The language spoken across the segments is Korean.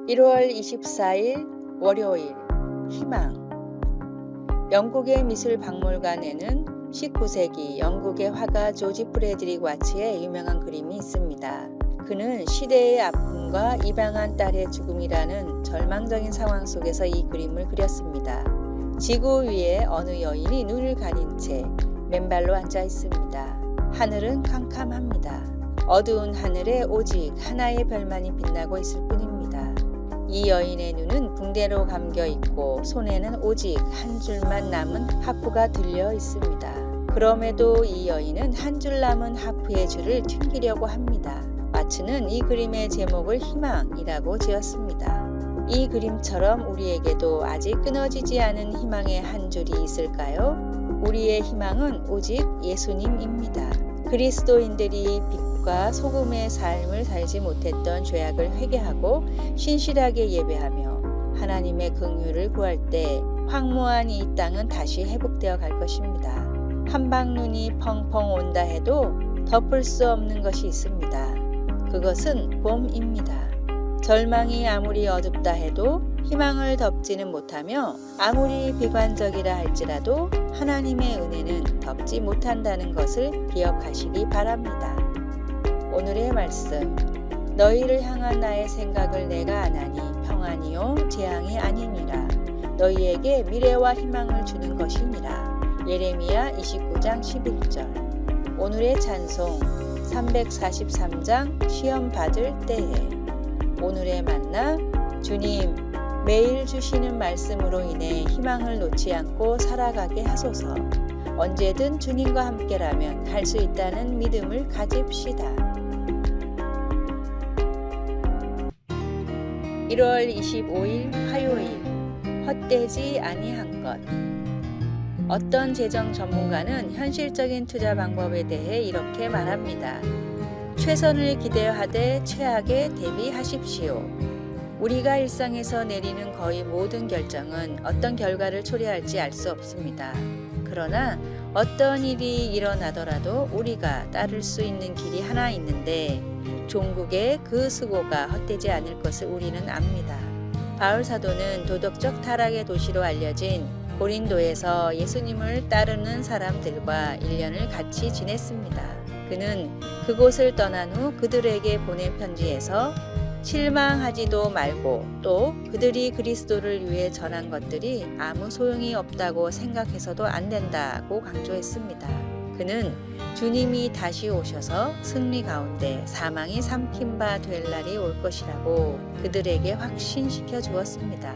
1월 24일 월요일 희망. 영국의 미술박물관에는 19세기 영국의 화가 조지 프레드릭 와츠의 유명한 그림이 있습니다. 그는 시대의 아픔과 입양한 딸의 죽음이라는 절망적인 상황 속에서 이 그림을 그렸습니다. 지구 위에 어느 여인이 눈을 가린 채 맨발로 앉아 있습니다. 하늘은 캄캄합니다. 어두운 하늘에 오직 하나의 별만이 빛나고 있을 뿐입니다. 이 여인의 눈은 붕대로 감겨 있고 손에는 오직 한 줄만 남은 하프가 들려 있습니다. 그럼에도 이 여인은 한 줄 남은 하프의 줄을 튕기려고 합니다. 와츠는 이 그림의 제목을 희망이라고 지었습니다. 이 그림처럼 우리에게도 아직 끊어지지 않은 희망의 한 줄이 있을까요? 우리의 희망은 오직 예수님입니다. 그리스도인들이 빛과 소금의 삶을 살지 못했던 죄악을 회개하고 신실하게 예배하며 하나님의 긍휼을 구할 때 황무한 이 땅은 다시 회복되어 갈 것입니다. 한방눈이 펑펑 온다 해도 덮을 수 없는 것이 있습니다. 그것은 봄입니다. 절망이 아무리 어둡다 해도 희망을 덮지는 못하며 아무리 비관적이라 할지라도 하나님의 은혜는 덮지 못한다는 것을 기억하시기 바랍니다. 오늘의 말씀. 너희를 향한 나의 생각을 내가 아나니 평안이요 재앙이 아니니라. 너희에게 미래와 희망을 주는 것이니라. 예레미야 29장 11절. 오늘의 찬송 343장 시험 받을 때에. 오늘의 만나. 주님, 매일 주시는 말씀으로 인해 희망을 놓지 않고 살아가게 하소서. 언제든 주님과 함께라면 할 수 있다는 믿음을 가집시다. 1월 25일 화요일. 헛되지 아니한 것. 어떤 재정 전문가는 현실적인 투자 방법에 대해 이렇게 말합니다. 최선을 기대하되 최악에 대비하십시오. 우리가 일상에서 내리는 거의 모든 결정은 어떤 결과를 초래할지 알 수 없습니다. 그러나 어떤 일이 일어나더라도 우리가 따를 수 있는 길이 하나 있는데 종국의 그 수고가 헛되지 않을 것을 우리는 압니다. 바울 사도는 도덕적 타락의 도시로 알려진 고린도에서 예수님을 따르는 사람들과 1년을 같이 지냈습니다. 그는 그곳을 떠난 후 그들에게 보낸 편지에서 실망하지도 말고 또 그들이 그리스도를 위해 전한 것들이 아무 소용이 없다고 생각해서도 안 된다고 강조했습니다. 그는 주님이 다시 오셔서 승리 가운데 사망이 삼킨 바 될 날이 올 것이라고 그들에게 확신시켜 주었습니다.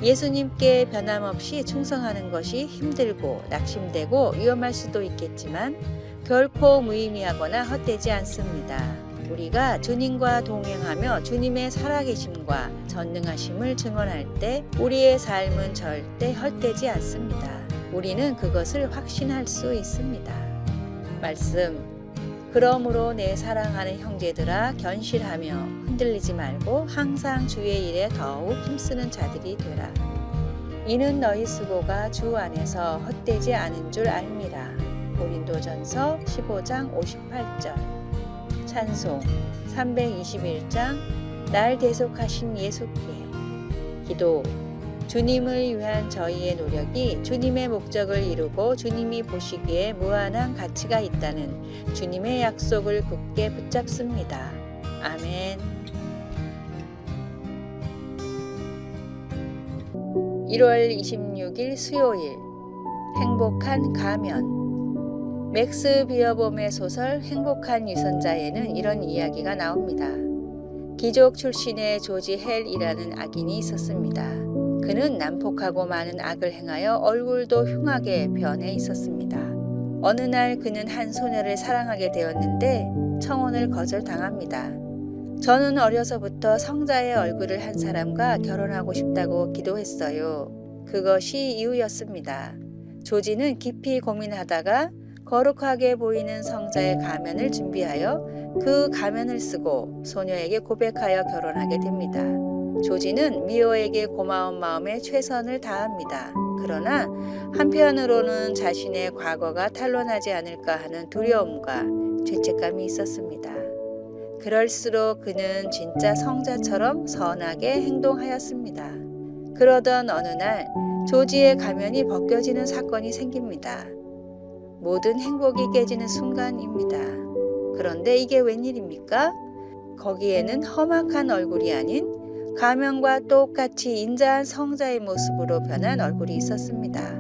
예수님께 변함없이 충성하는 것이 힘들고 낙심되고 위험할 수도 있겠지만 결코 무의미하거나 헛되지 않습니다. 우리가 주님과 동행하며 주님의 살아계심과 전능하심을 증언할 때 우리의 삶은 절대 헛되지 않습니다. 우리는 그것을 확신할 수 있습니다. 말씀. 그러므로 내 사랑하는 형제들아 견실하며 흔들리지 말고 항상 주의 일에 더욱 힘쓰는 자들이 되라. 이는 너희 수고가 주 안에서 헛되지 않은 줄 알미라. 고린도전서 15장 58절. 찬송 321장 날 대속하신 예수께. 기도. 주님을 위한 저희의 노력이 주님의 목적을 이루고 주님이 보시기에 무한한 가치가 있다는 주님의 약속을 굳게 붙잡습니다. 아멘. 1월 26일 수요일. 행복한 가면. 맥스 비어봄의 소설 행복한 유선자에는 이런 이야기가 나옵니다. 귀족 출신의 조지 헬이라는 악인이 있었습니다. 그는 난폭하고 많은 악을 행하여 얼굴도 흉하게 변해 있었습니다. 어느 날 그는 한 소녀를 사랑하게 되었는데 청혼을 거절당합니다. 저는 어려서부터 성자의 얼굴을 한 사람과 결혼하고 싶다고 기도했어요. 그것이 이유였습니다. 조지는 깊이 고민하다가 거룩하게 보이는 성자의 가면을 준비하여 그 가면을 쓰고 소녀에게 고백하여 결혼하게 됩니다. 조지는 미호에게 고마운 마음에 최선을 다합니다. 그러나 한편으로는 자신의 과거가 탄로나지 않을까 하는 두려움과 죄책감이 있었습니다. 그럴수록 그는 진짜 성자처럼 선하게 행동하였습니다. 그러던 어느 날 조지의 가면이 벗겨지는 사건이 생깁니다. 모든 행복이 깨지는 순간입니다. 그런데 이게 웬일입니까? 거기에는 험악한 얼굴이 아닌 가면과 똑같이 인자한 성자의 모습으로 변한 얼굴이 있었습니다.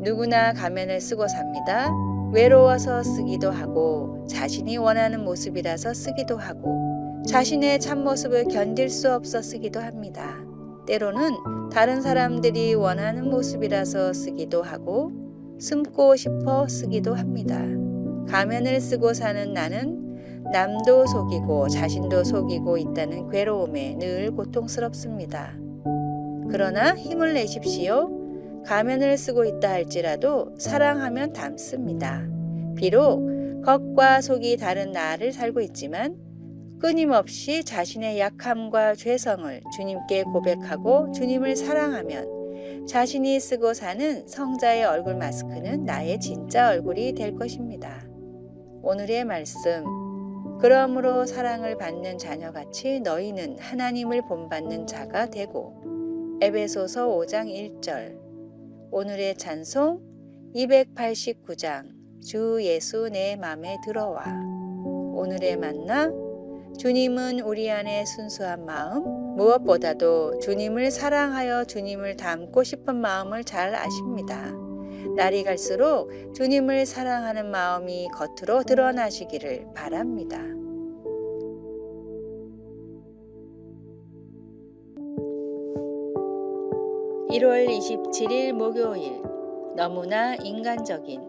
누구나 가면을 쓰고 삽니다. 외로워서 쓰기도 하고 자신이 원하는 모습이라서 쓰기도 하고 자신의 참모습을 견딜 수 없어 쓰기도 합니다. 때로는 다른 사람들이 원하는 모습이라서 쓰기도 하고 숨고 싶어 쓰기도 합니다. 가면을 쓰고 사는 나는 남도 속이고 자신도 속이고 있다는 괴로움에 늘 고통스럽습니다. 그러나 힘을 내십시오. 가면을 쓰고 있다 할지라도 사랑하면 닮습니다. 비록 겉과 속이 다른 나를 살고 있지만 끊임없이 자신의 약함과 죄성을 주님께 고백하고 주님을 사랑하면 자신이 쓰고 사는 성자의 얼굴 마스크는 나의 진짜 얼굴이 될 것입니다. 오늘의 말씀, 그러므로 사랑을 받는 자녀같이 너희는 하나님을 본받는 자가 되고. 에베소서 5장 1절. 오늘의 찬송 289장 주 예수 내 맘에 들어와. 오늘의 만나, 주님은 우리 안에 순수한 마음, 무엇보다도 주님을 사랑하여 주님을 닮고 싶은 마음을 잘 아십니다. 날이 갈수록 주님을 사랑하는 마음이 겉으로 드러나시기를 바랍니다. (1월 27일) 목요일. 너무나 인간적인.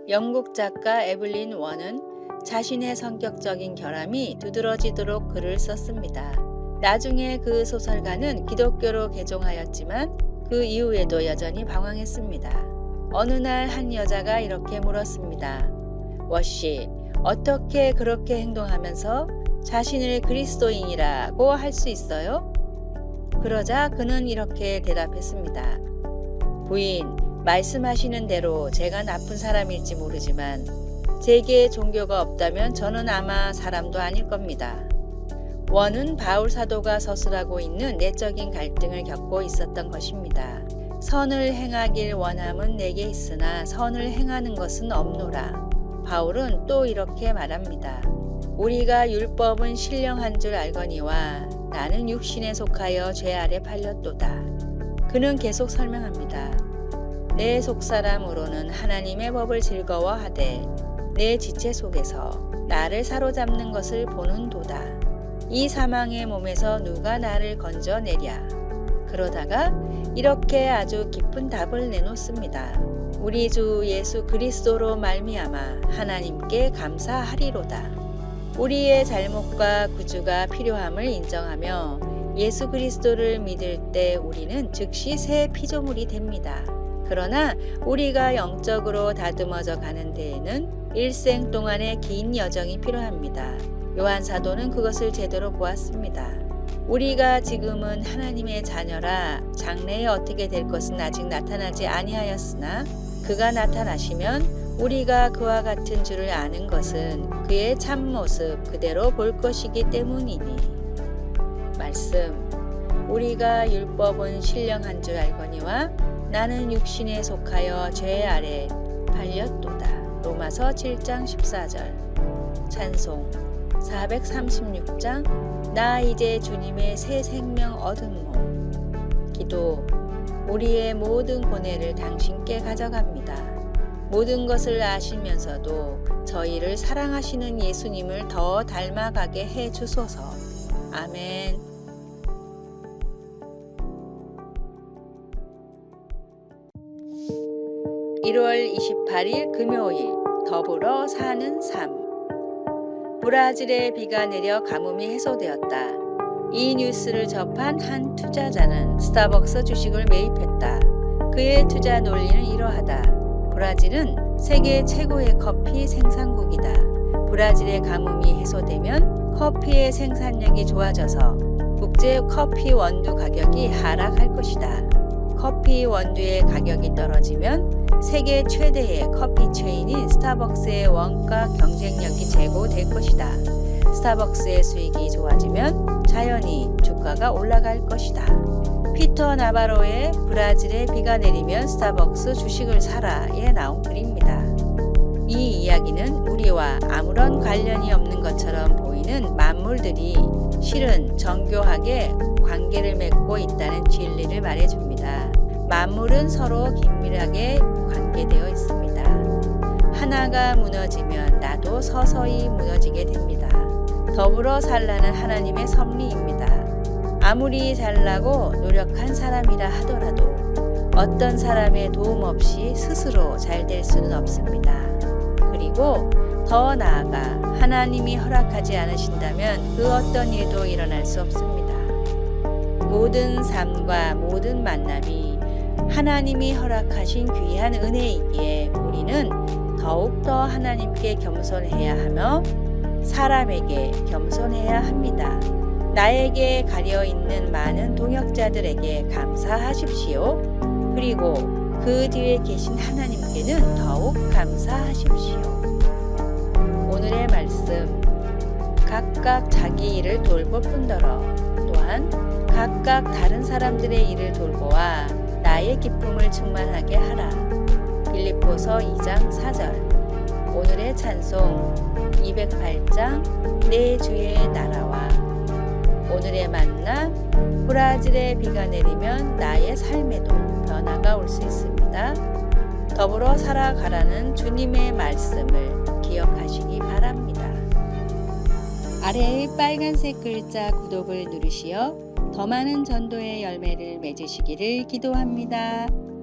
영국 작가 에블린 원은 자신의 성격적인 결함이 두드러지도록 글을 썼습니다. 나중에 그 소설가는 기독교로 개종하였지만 그 이후에도 여전히 방황했습니다. 어느 날 한 여자가 이렇게 물었습니다. 워씨, 어떻게 그렇게 행동하면서 자신을 그리스도인이라고 할 수 있어요? 그러자 그는 이렇게 대답했습니다. 부인, 말씀하시는 대로 제가 나쁜 사람일지 모르지만 제게 종교가 없다면 저는 아마 사람도 아닐 겁니다. 원은 바울 사도가 서술하고 있는 내적인 갈등을 겪고 있었던 것입니다. 선을 행하길 원함은 내게 있으나 선을 행하는 것은 없노라. 바울은 또 이렇게 말합니다. 우리가 율법은 신령한 줄 알거니와 나는 육신에 속하여 죄 아래 팔렸도다. 그는 계속 설명합니다. 내 속사람으로는 하나님의 법을 즐거워하되 내 지체 속에서 나를 사로잡는 것을 보는도다. 이 사망의 몸에서 누가 나를 건져내랴. 그러다가 이렇게 아주 깊은 답을 내놓습니다. 우리 주 예수 그리스도로 말미암아 하나님께 감사하리로다. 우리의 잘못과 구주가 필요함을 인정하며 예수 그리스도를 믿을 때 우리는 즉시 새 피조물이 됩니다. 그러나 우리가 영적으로 다듬어져 가는 데에는 일생 동안의 긴 여정이 필요합니다. 요한 사도는 그것을 제대로 보았습니다. 우리가 지금은 하나님의 자녀라 장래에 어떻게 될 것은 아직 나타나지 아니하였으나 그가 나타나시면 우리가 그와 같은 줄을 아는 것은 그의 참모습 그대로 볼 것이기 때문이니. 말씀, 우리가 율법은 신령한 줄 알거니와 나는 육신에 속하여 죄 아래 팔렸도다. 로마서 7장 14절. 찬송 436장 나 이제 주님의 새 생명 얻은 몸. 기도, 우리의 모든 고뇌를 당신께 가져갑니다. 모든 것을 아시면서도 저희를 사랑하시는 예수님을 더 닮아가게 해 주소서. 아멘. (1월 28일) 금요일. 더불어 사는 삶. 브라질에 비가 내려 가뭄이 해소되었다. 이 뉴스를 접한 한 투자자는 스타벅스 주식을 매입했다. 그의 투자 논리는 이러하다. 브라질은 세계 최고의 커피 생산국이다. 브라질의 가뭄이 해소되면 커피의 생산량이 좋아져서 국제 커피 원두 가격이 하락할 것이다. 커피 원두의 가격이 떨어지면 세계 최대의 커피 체인인 스타벅스의 원가 경쟁력이 제고될 것이다. 스타벅스의 수익이 좋아지면 자연히 주가가 올라갈 것이다. 피터 나바로의 브라질에 비가 내리면 스타벅스 주식을 사라에 나온 글입니다. 이 이야기는 우리와 아무런 관련이 없는 것처럼 보이는 만물들이 실은 정교하게 관계를 맺고 있다는 진리를 말해줍니다. 만물은 서로 긴밀하게 관계되어 있습니다. 하나가 무너지면 나도 서서히 무너지게 됩니다. 더불어 살라는 하나님의 섭리입니다. 아무리 잘나고 노력한 사람이라 하더라도 어떤 사람의 도움 없이 스스로 잘 될 수는 없습니다. 그리고 더 나아가 하나님이 허락하지 않으신다면 그 어떤 일도 일어날 수 없습니다. 모든 삶과 모든 만남이 하나님이 허락하신 귀한 은혜이기에 우리는 더욱더 하나님께 겸손해야 하며 사람에게 겸손해야 합니다. 나에게 가려있는 많은 동역자들에게 감사하십시오. 그리고 그 뒤에 계신 하나님께는 더욱 감사하십시오. 오늘의 말씀, 각각 자기 일을 돌볼 뿐더러 또한 각각 다른 사람들의 일을 돌보아 나의 기쁨을 충만하게 하라. 빌립보서 2장 4절. 오늘의 찬송 208장 내 주의 나라와 오늘의 만나 브라질에 비가 내리면 나의 삶에도 변화가 올 수 있습니다. 더불어 살아가라는 주님의 말씀을 기억하시기 바랍니다. 아래의 빨간색 글자 구독을 누르시어 더 많은 전도의 열매를 맺으시기를 기도합니다.